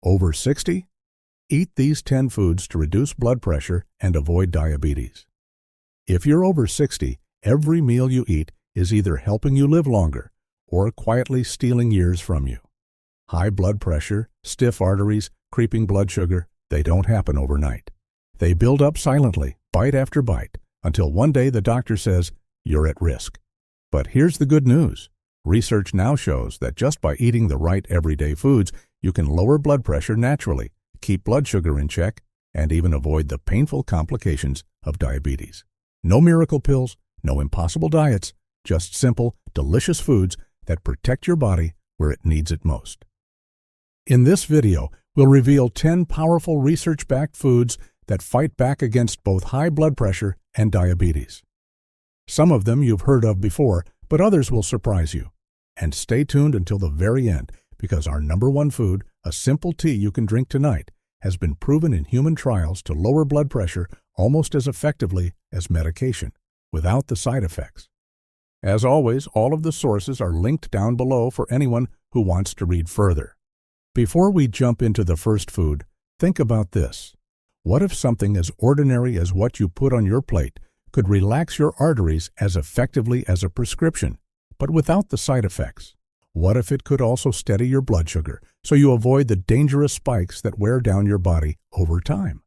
Over 60? Eat these 10 foods to reduce blood pressure and avoid diabetes. If you're over 60, every meal you eat is either helping you live longer or quietly stealing years from you. High blood pressure, stiff arteries, creeping blood sugar, they don't happen overnight. They build up silently, bite after bite, until one day the doctor says, you're at risk. But here's the good news. Research now shows that just by eating the right everyday foods, you can lower blood pressure naturally, keep blood sugar in check, and even avoid the painful complications of diabetes. No miracle pills, no impossible diets, just simple, delicious foods that protect your body where it needs it most. In this video, we'll reveal 10 powerful research-backed foods that fight back against both high blood pressure and diabetes. Some of them you've heard of before, but others will surprise you. And stay tuned until the very end, because our number one food, a simple tea you can drink tonight, has been proven in human trials to lower blood pressure almost as effectively as medication, without the side effects. As always, all of the sources are linked down below for anyone who wants to read further. Before we jump into the first food, think about this. What if something as ordinary as what you put on your plate could relax your arteries as effectively as a prescription, but without the side effects? What if it could also steady your blood sugar so you avoid the dangerous spikes that wear down your body over time?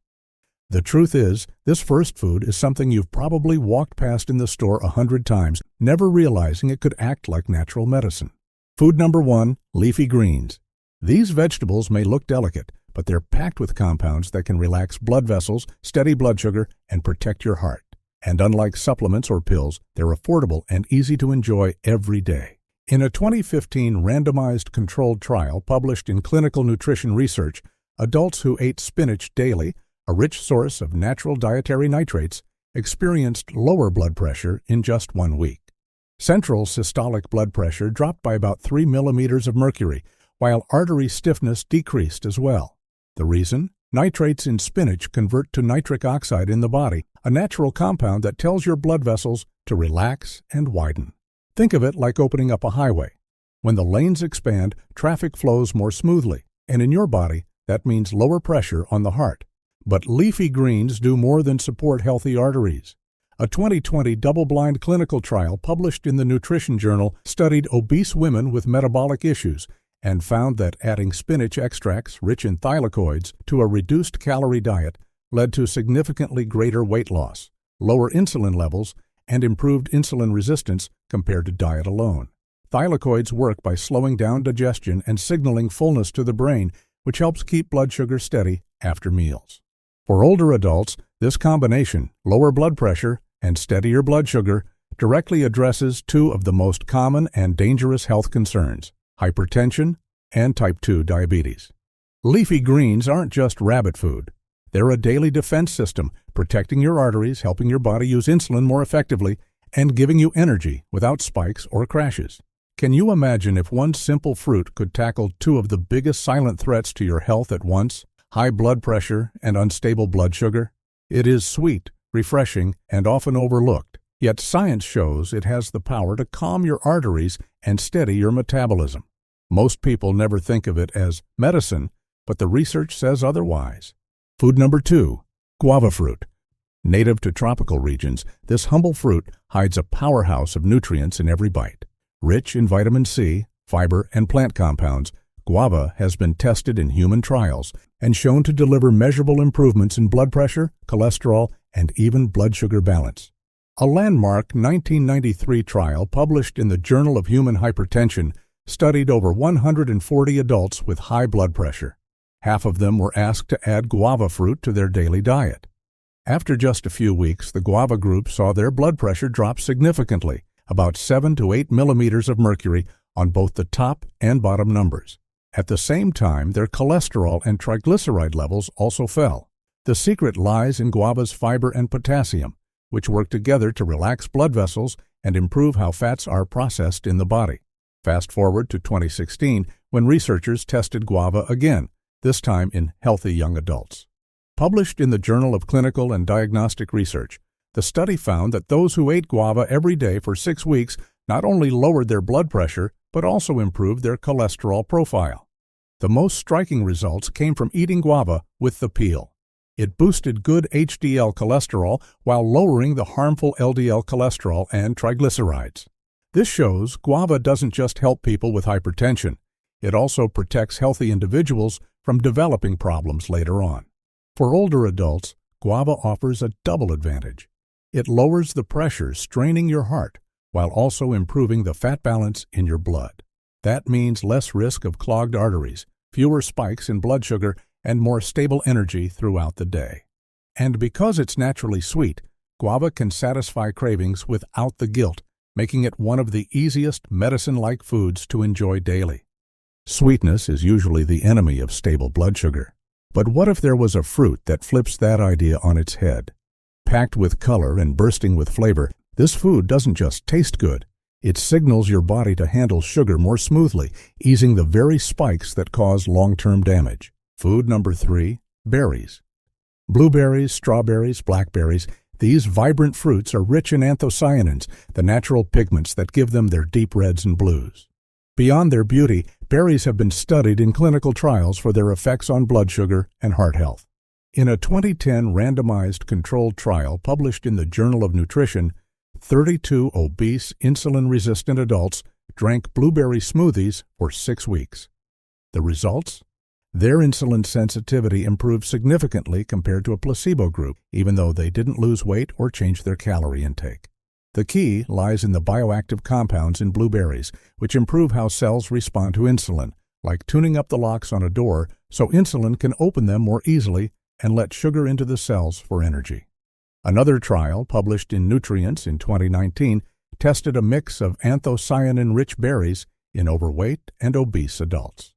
The truth is, this first food is something you've probably walked past in the store 100 times, never realizing it could act like natural medicine. Food number 1, leafy greens. These vegetables may look delicate, but they're packed with compounds that can relax blood vessels, steady blood sugar, and protect your heart. And unlike supplements or pills, they're affordable and easy to enjoy every day. In a 2015 randomized controlled trial published in Clinical Nutrition Research, adults who ate spinach daily, a rich source of natural dietary nitrates, experienced lower blood pressure in just 1 week. Central systolic blood pressure dropped by about 3 millimeters of mercury, while artery stiffness decreased as well. The reason? Nitrates in spinach convert to nitric oxide in the body, a natural compound that tells your blood vessels to relax and widen. Think of it like opening up a highway. When the lanes expand, traffic flows more smoothly, and in your body, that means lower pressure on the heart. But leafy greens do more than support healthy arteries. A 2020 double-blind clinical trial published in the Nutrition Journal studied obese women with metabolic issues and found that adding spinach extracts rich in thylakoids to a reduced-calorie diet led to significantly greater weight loss, lower insulin levels, and improved insulin resistance compared to diet alone. Thylakoids work by slowing down digestion and signaling fullness to the brain, which helps keep blood sugar steady after meals. For older adults, this combination, lower blood pressure and steadier blood sugar, directly addresses 2 of the most common and dangerous health concerns: hypertension and type 2 diabetes. Leafy greens aren't just rabbit food. They're a daily defense system, protecting your arteries, helping your body use insulin more effectively, and giving you energy without spikes or crashes. Can you imagine if one simple fruit could tackle 2 of the biggest silent threats to your health at once? High blood pressure and unstable blood sugar? It is sweet, refreshing, and often overlooked. Yet science shows it has the power to calm your arteries and steady your metabolism. Most people never think of it as medicine, but the research says otherwise. Food number 2, guava fruit. Native to tropical regions, this humble fruit hides a powerhouse of nutrients in every bite. Rich in vitamin C, fiber, and plant compounds, guava has been tested in human trials and shown to deliver measurable improvements in blood pressure, cholesterol, and even blood sugar balance. A landmark 1993 trial published in the Journal of Human Hypertension studied over 140 adults with high blood pressure. Half of them were asked to add guava fruit to their daily diet. After just a few weeks, the guava group saw their blood pressure drop significantly, about 7 to 8 millimeters of mercury on both the top and bottom numbers. At the same time, their cholesterol and triglyceride levels also fell. The secret lies in guava's fiber and potassium, which work together to relax blood vessels and improve how fats are processed in the body. Fast forward to 2016, when researchers tested guava again, this time in healthy young adults. Published in the Journal of Clinical and Diagnostic Research, the study found that those who ate guava every day for 6 weeks not only lowered their blood pressure, but also improved their cholesterol profile. The most striking results came from eating guava with the peel. It boosted good HDL cholesterol while lowering the harmful LDL cholesterol and triglycerides. This shows guava doesn't just help people with hypertension, it also protects healthy individuals from developing problems later on. For older adults, guava offers a double advantage. It lowers the pressure straining your heart while also improving the fat balance in your blood. That means less risk of clogged arteries, fewer spikes in blood sugar, and more stable energy throughout the day. And because it's naturally sweet, guava can satisfy cravings without the guilt, making it one of the easiest medicine-like foods to enjoy daily. Sweetness is usually the enemy of stable blood sugar. But what if there was a fruit that flips that idea on its head? Packed with color and bursting with flavor, this food doesn't just taste good. It signals your body to handle sugar more smoothly, easing the very spikes that cause long-term damage. Food number 3, berries. Blueberries, strawberries, blackberries, these vibrant fruits are rich in anthocyanins, the natural pigments that give them their deep reds and blues. Beyond their beauty, berries have been studied in clinical trials for their effects on blood sugar and heart health. In a 2010 randomized controlled trial published in the Journal of Nutrition, 32 obese, insulin-resistant adults drank blueberry smoothies for 6 weeks. The results? Their insulin sensitivity improved significantly compared to a placebo group, even though they didn't lose weight or change their calorie intake. The key lies in the bioactive compounds in blueberries, which improve how cells respond to insulin, like tuning up the locks on a door so insulin can open them more easily and let sugar into the cells for energy. Another trial, published in Nutrients in 2019, tested a mix of anthocyanin-rich berries in overweight and obese adults.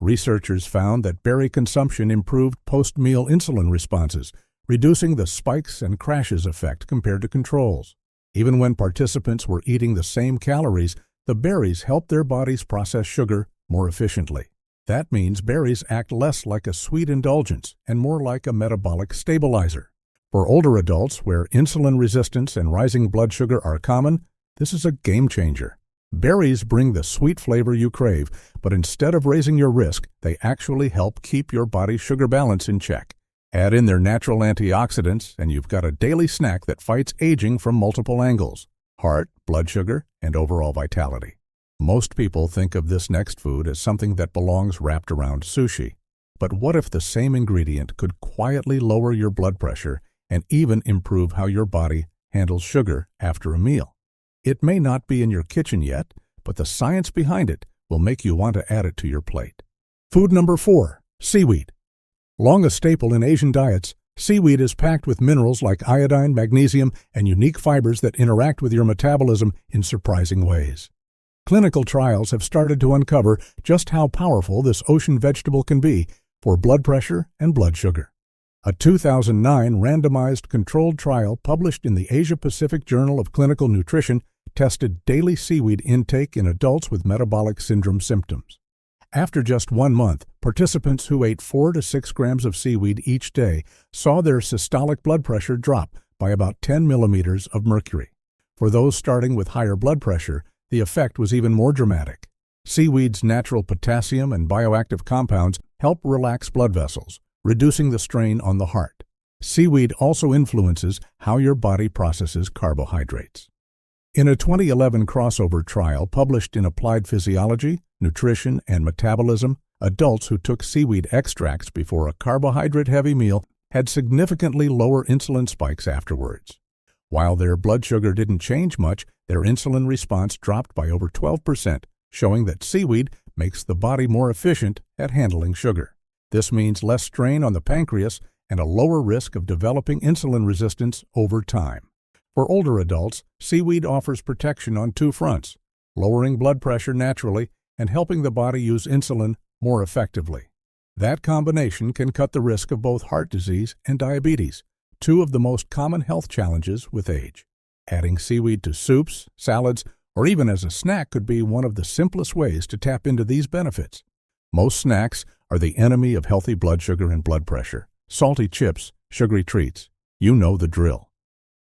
Researchers found that berry consumption improved post-meal insulin responses, reducing the spikes and crashes effect compared to controls. Even when participants were eating the same calories, the berries helped their bodies process sugar more efficiently. That means berries act less like a sweet indulgence and more like a metabolic stabilizer. For older adults, where insulin resistance and rising blood sugar are common, this is a game changer. Berries bring the sweet flavor you crave, but instead of raising your risk, they actually help keep your body's sugar balance in check. Add in their natural antioxidants, and you've got a daily snack that fights aging from multiple angles: heart, blood sugar, and overall vitality. Most people think of this next food as something that belongs wrapped around sushi. But what if the same ingredient could quietly lower your blood pressure and even improve how your body handles sugar after a meal? It may not be in your kitchen yet, but the science behind it will make you want to add it to your plate. Food number 4, seaweed. Long a staple in Asian diets, seaweed is packed with minerals like iodine, magnesium, and unique fibers that interact with your metabolism in surprising ways. Clinical trials have started to uncover just how powerful this ocean vegetable can be for blood pressure and blood sugar. A 2009 randomized controlled trial published in the Asia-Pacific Journal of Clinical Nutrition tested daily seaweed intake in adults with metabolic syndrome symptoms. After just 1 month, participants who ate 4 to 6 grams of seaweed each day saw their systolic blood pressure drop by about 10 millimeters of mercury. For those starting with higher blood pressure, the effect was even more dramatic. Seaweed's natural potassium and bioactive compounds help relax blood vessels, reducing the strain on the heart. Seaweed also influences how your body processes carbohydrates. In a 2011 crossover trial published in Applied Physiology, Nutrition, and Metabolism, adults who took seaweed extracts before a carbohydrate-heavy meal had significantly lower insulin spikes afterwards. While their blood sugar didn't change much, their insulin response dropped by over 12%, showing that seaweed makes the body more efficient at handling sugar. This means less strain on the pancreas and a lower risk of developing insulin resistance over time. For older adults, seaweed offers protection on 2 fronts: lowering blood pressure naturally and helping the body use insulin more effectively. That combination can cut the risk of both heart disease and diabetes, 2 of the most common health challenges with age. Adding seaweed to soups, salads, or even as a snack could be one of the simplest ways to tap into these benefits. Most snacks are the enemy of healthy blood sugar and blood pressure: salty chips, sugary treats. You know the drill.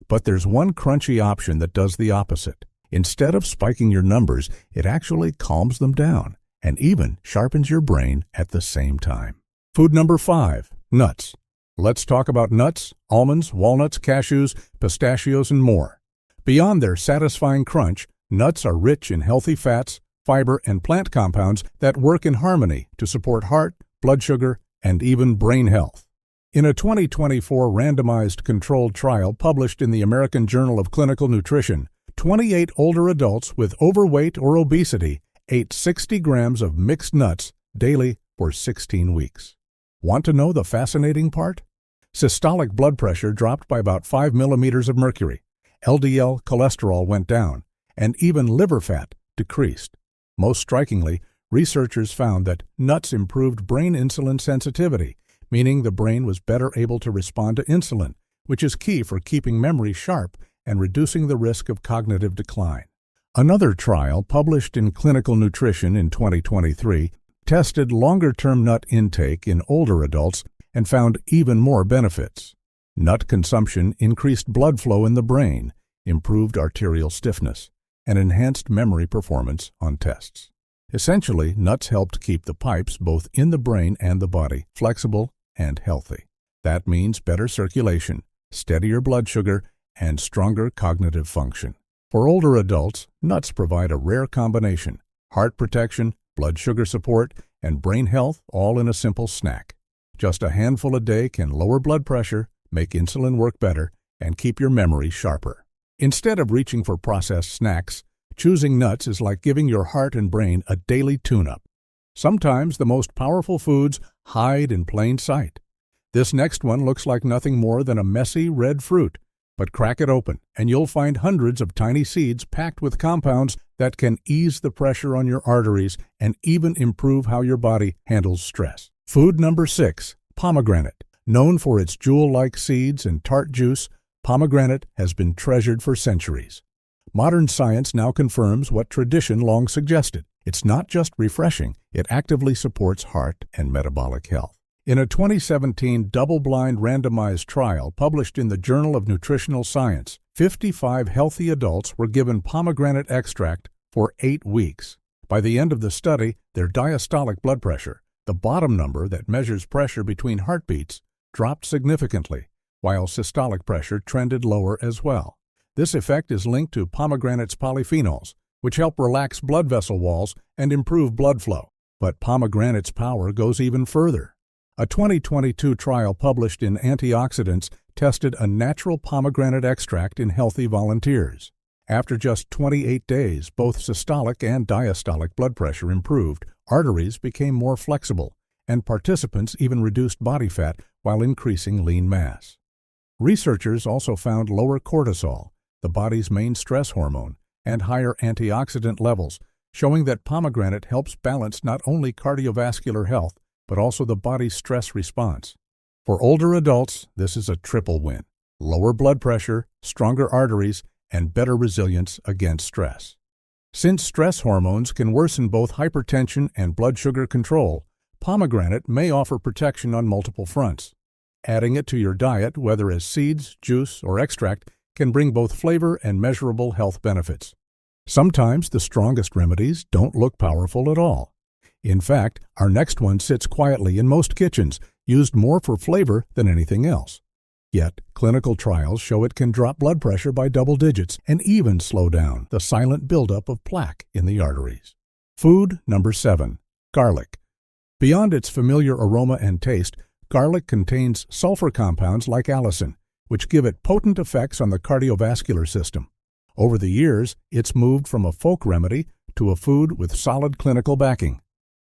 But there's one crunchy option that does the opposite. Instead of spiking your numbers, it actually calms them down. and even sharpens your brain at the same time. Food number 5, nuts. Let's talk about nuts, almonds, walnuts, cashews, pistachios, and more. Beyond their satisfying crunch, nuts are rich in healthy fats, fiber, and plant compounds that work in harmony to support heart, blood sugar, and even brain health. In a 2024 randomized controlled trial published in the American Journal of Clinical Nutrition, 28 older adults with overweight or obesity ate 60 grams of mixed nuts daily for 16 weeks. Want to know the fascinating part? Systolic blood pressure dropped by about 5 millimeters of mercury, LDL cholesterol went down, and even liver fat decreased. Most strikingly, researchers found that nuts improved brain insulin sensitivity, meaning the brain was better able to respond to insulin, which is key for keeping memory sharp and reducing the risk of cognitive decline. Another trial published in Clinical Nutrition in 2023 tested longer-term nut intake in older adults and found even more benefits. Nut consumption increased blood flow in the brain, improved arterial stiffness, and enhanced memory performance on tests. Essentially, nuts helped keep the pipes both in the brain and the body flexible and healthy. That means better circulation, steadier blood sugar, and stronger cognitive function. For older adults, nuts provide a rare combination: heart protection, blood sugar support, and brain health all in a simple snack. Just a handful a day can lower blood pressure, make insulin work better, and keep your memory sharper. Instead of reaching for processed snacks, choosing nuts is like giving your heart and brain a daily tune-up. Sometimes the most powerful foods hide in plain sight. This next one looks like nothing more than a messy red fruit, but crack it open and you'll find hundreds of tiny seeds packed with compounds that can ease the pressure on your arteries and even improve how your body handles stress. Food number 6, pomegranate. Known for its jewel-like seeds and tart juice, pomegranate has been treasured for centuries. Modern science now confirms what tradition long suggested. It's not just refreshing, it actively supports heart and metabolic health. In a 2017 double-blind randomized trial published in the Journal of Nutritional Science, 55 healthy adults were given pomegranate extract for 8 weeks. By the end of the study, their diastolic blood pressure, the bottom number that measures pressure between heartbeats, dropped significantly, while systolic pressure trended lower as well. This effect is linked to pomegranate's polyphenols, which help relax blood vessel walls and improve blood flow. But pomegranate's power goes even further. A 2022 trial published in Antioxidants tested a natural pomegranate extract in healthy volunteers. After just 28 days, both systolic and diastolic blood pressure improved, arteries became more flexible, and participants even reduced body fat while increasing lean mass. Researchers also found lower cortisol, the body's main stress hormone, and higher antioxidant levels, showing that pomegranate helps balance not only cardiovascular health, but also the body's stress response. For older adults, this is a triple win: lower blood pressure, stronger arteries, and better resilience against stress. Since stress hormones can worsen both hypertension and blood sugar control, pomegranate may offer protection on multiple fronts. Adding it to your diet, whether as seeds, juice, or extract, can bring both flavor and measurable health benefits. Sometimes the strongest remedies don't look powerful at all. In fact, our next one sits quietly in most kitchens, used more for flavor than anything else. Yet, clinical trials show it can drop blood pressure by double digits and even slow down the silent buildup of plaque in the arteries. Food number 7, garlic. Beyond its familiar aroma and taste, garlic contains sulfur compounds like allicin, which give it potent effects on the cardiovascular system. Over the years, it's moved from a folk remedy to a food with solid clinical backing.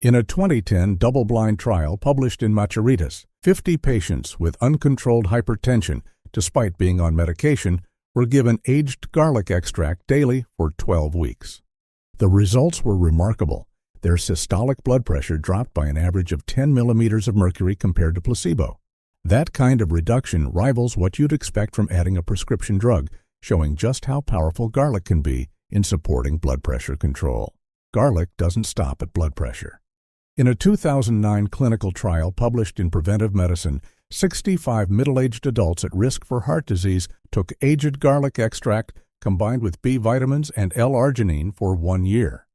In a 2010 double-blind trial published in Macharitas, 50 patients with uncontrolled hypertension, despite being on medication, were given aged garlic extract daily for 12 weeks. The results were remarkable. Their systolic blood pressure dropped by an average of 10 millimeters of mercury compared to placebo. That kind of reduction rivals what you'd expect from adding a prescription drug, showing just how powerful garlic can be in supporting blood pressure control. Garlic doesn't stop at blood pressure. In a 2009 clinical trial published in Preventive Medicine, 65 middle-aged adults at risk for heart disease took aged garlic extract combined with B vitamins and L-arginine for 1 year.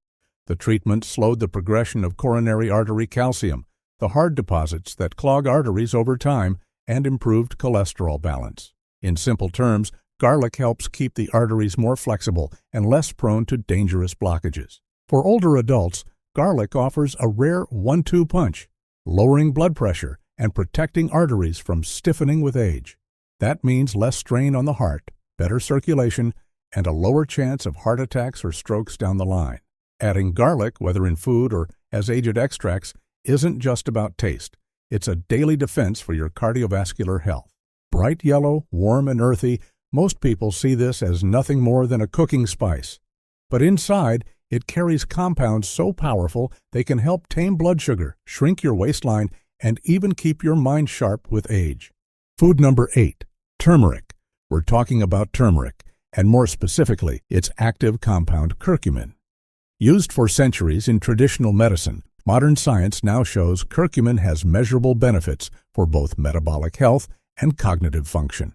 The treatment slowed the progression of coronary artery calcium, the hard deposits that clog arteries over time, and improved cholesterol balance. In simple terms, garlic helps keep the arteries more flexible and less prone to dangerous blockages. For older adults, garlic offers a rare 1-2 punch, lowering blood pressure and protecting arteries from stiffening with age. That means less strain on the heart, better circulation, and a lower chance of heart attacks or strokes down the line. Adding garlic, whether in food or as aged extracts, isn't just about taste. It's a daily defense for your cardiovascular health. Bright yellow, warm and earthy, most people see this as nothing more than a cooking spice. But inside, it carries compounds so powerful they can help tame blood sugar, shrink your waistline, and even keep your mind sharp with age. Food number 8, turmeric. We're talking about turmeric, and more specifically, its active compound curcumin. Used for centuries in traditional medicine, modern science now shows curcumin has measurable benefits for both metabolic health and cognitive function.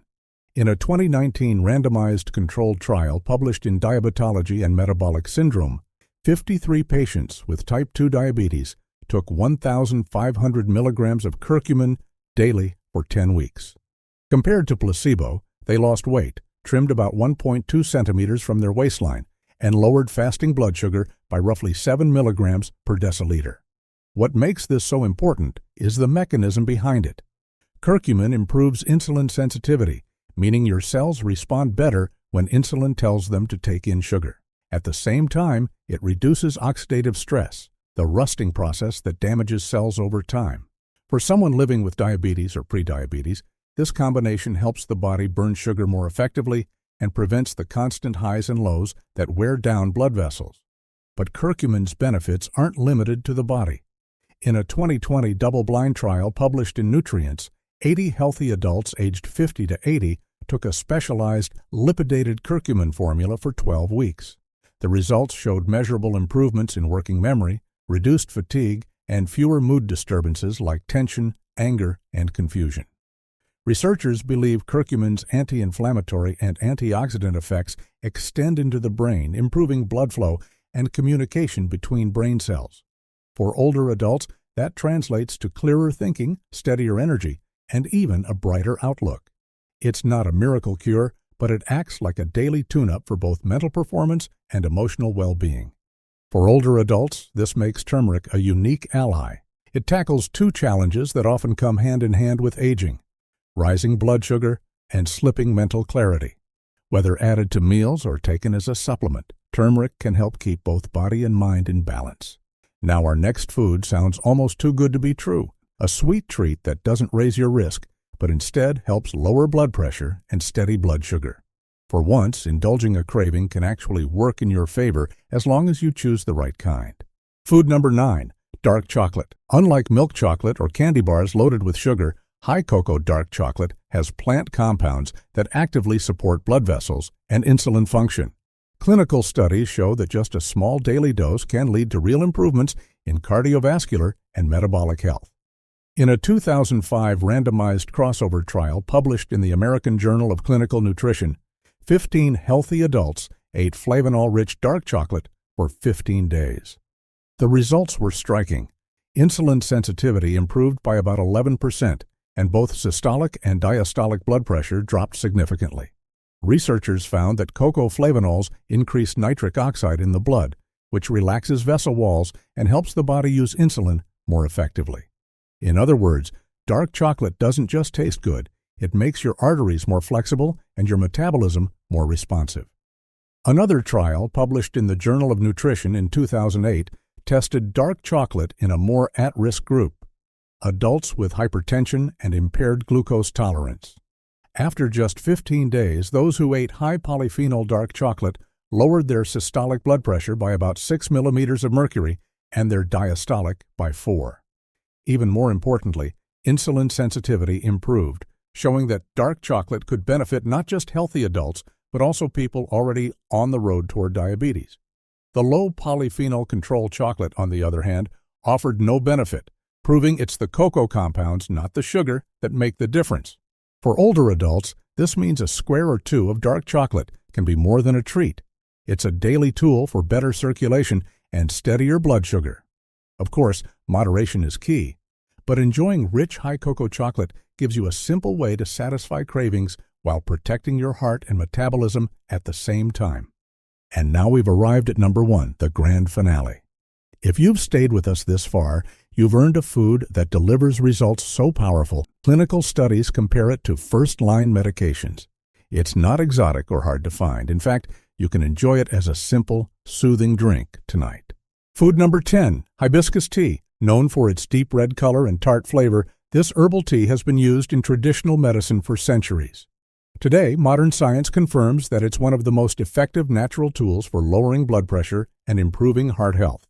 In a 2019 randomized controlled trial published in Diabetology and Metabolic Syndrome, 53 patients with type 2 diabetes took 1,500 milligrams of curcumin daily for 10 weeks. Compared to placebo, they lost weight, trimmed about 1.2 centimeters from their waistline, and lowered fasting blood sugar by roughly 7 milligrams per deciliter. What makes this so important is the mechanism behind it. Curcumin improves insulin sensitivity, meaning your cells respond better when insulin tells them to take in sugar. At the same time, it reduces oxidative stress, the rusting process that damages cells over time. For someone living with diabetes or prediabetes, this combination helps the body burn sugar more effectively and prevents the constant highs and lows that wear down blood vessels. But curcumin's benefits aren't limited to the body. In a 2020 double-blind trial published in Nutrients, 80 healthy adults aged 50 to 80 took a specialized lipidated curcumin formula for 12 weeks. The results showed measurable improvements in working memory, reduced fatigue, and fewer mood disturbances like tension, anger, and confusion. Researchers believe curcumin's anti-inflammatory and antioxidant effects extend into the brain, improving blood flow and communication between brain cells. For older adults, that translates to clearer thinking, steadier energy, and even a brighter outlook. It's not a miracle cure, but it acts like a daily tune-up for both mental performance and emotional well-being. For older adults, this makes turmeric a unique ally. It tackles two challenges that often come hand in hand with aging: rising blood sugar and slipping mental clarity. Whether added to meals or taken as a supplement, turmeric can help keep both body and mind in balance. Now our next food sounds almost too good to be true. A sweet treat that doesn't raise your risk, but instead helps lower blood pressure and steady blood sugar. For once, indulging a craving can actually work in your favor as long as you choose the right kind. Food number 9, dark chocolate. Unlike milk chocolate or candy bars loaded with sugar, high cocoa dark chocolate has plant compounds that actively support blood vessels and insulin function. Clinical studies show that just a small daily dose can lead to real improvements in cardiovascular and metabolic health. In a 2005 randomized crossover trial published in the American Journal of Clinical Nutrition, 15 healthy adults ate flavanol-rich dark chocolate for 15 days. The results were striking. Insulin sensitivity improved by about 11%, and both systolic and diastolic blood pressure dropped significantly. Researchers found that cocoa flavanols increase nitric oxide in the blood, which relaxes vessel walls and helps the body use insulin more effectively. In other words, dark chocolate doesn't just taste good, it makes your arteries more flexible and your metabolism more responsive. Another trial, published in the Journal of Nutrition in 2008, tested dark chocolate in a more at-risk group: adults with hypertension and impaired glucose tolerance. After just 15 days, those who ate high polyphenol dark chocolate lowered their systolic blood pressure by about 6 millimeters of mercury and their diastolic by 4. Even more importantly, insulin sensitivity improved, showing that dark chocolate could benefit not just healthy adults, but also people already on the road toward diabetes. The low polyphenol control chocolate, on the other hand, offered no benefit, proving it's the cocoa compounds, not the sugar, that make the difference. For older adults, this means a square or two of dark chocolate can be more than a treat. It's a daily tool for better circulation and steady your blood sugar. Of course, moderation is key, but enjoying rich high cocoa chocolate gives you a simple way to satisfy cravings while protecting your heart and metabolism at the same time. And now we've arrived at number 1, the grand finale. If you've stayed with us this far, you've earned a food that delivers results so powerful, clinical studies compare it to first-line medications. It's not exotic or hard to find. In fact, you can enjoy it as a simple, soothing drink tonight. Food number 10, hibiscus tea. Known for its deep red color and tart flavor, this herbal tea has been used in traditional medicine for centuries. Today, modern science confirms that it's one of the most effective natural tools for lowering blood pressure and improving heart health.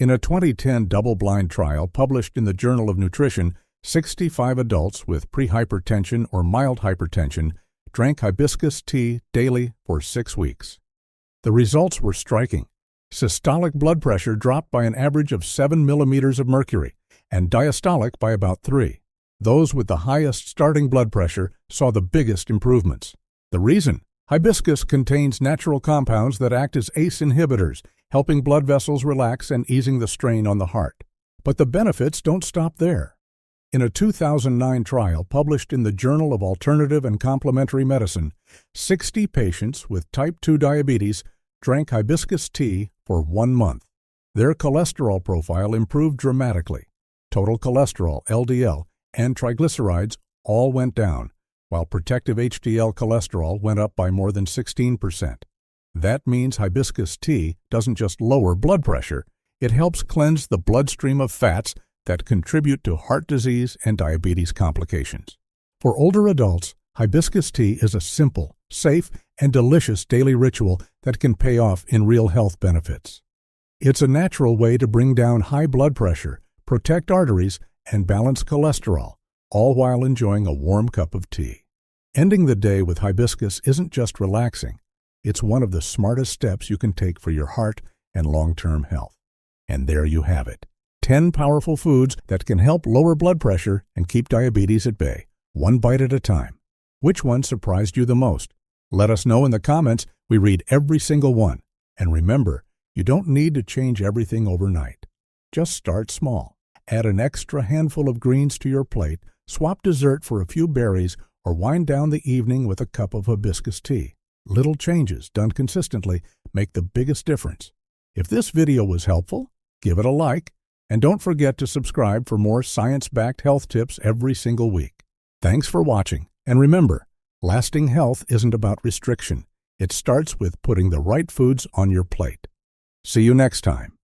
In a 2010 double-blind trial published in the Journal of Nutrition, 65 adults with prehypertension or mild hypertension drank hibiscus tea daily for 6 weeks. The results were striking. Systolic blood pressure dropped by an average of 7 millimeters of mercury, and diastolic by about 3. Those with the highest starting blood pressure saw the biggest improvements. The reason? Hibiscus contains natural compounds that act as ACE inhibitors, helping blood vessels relax and easing the strain on the heart. But the benefits don't stop there. In a 2009 trial published in the Journal of Alternative and Complementary Medicine, 60 patients with type 2 diabetes drank hibiscus tea for 1 month. Their cholesterol profile improved dramatically. Total cholesterol, LDL, and triglycerides all went down, while protective HDL cholesterol went up by more than 16%. That means hibiscus tea doesn't just lower blood pressure, it helps cleanse the bloodstream of fats that contribute to heart disease and diabetes complications. For older adults, hibiscus tea is a simple, safe, and delicious daily ritual that can pay off in real health benefits. It's a natural way to bring down high blood pressure, protect arteries, and balance cholesterol, all while enjoying a warm cup of tea. Ending the day with hibiscus isn't just relaxing, it's one of the smartest steps you can take for your heart and long-term health. And there you have it, 10 powerful foods that can help lower blood pressure and keep diabetes at bay, one bite at a time. Which one surprised you the most? Let us know in the comments. We read every single one. And remember, you don't need to change everything overnight. Just start small. Add an extra handful of greens to your plate, swap dessert for a few berries, or wind down the evening with a cup of hibiscus tea. Little changes done consistently make the biggest difference. If this video was helpful, give it a like, and don't forget to subscribe for more science-backed health tips every single week. Thanks for watching, and remember, lasting health isn't about restriction. It starts with putting the right foods on your plate. See you next time.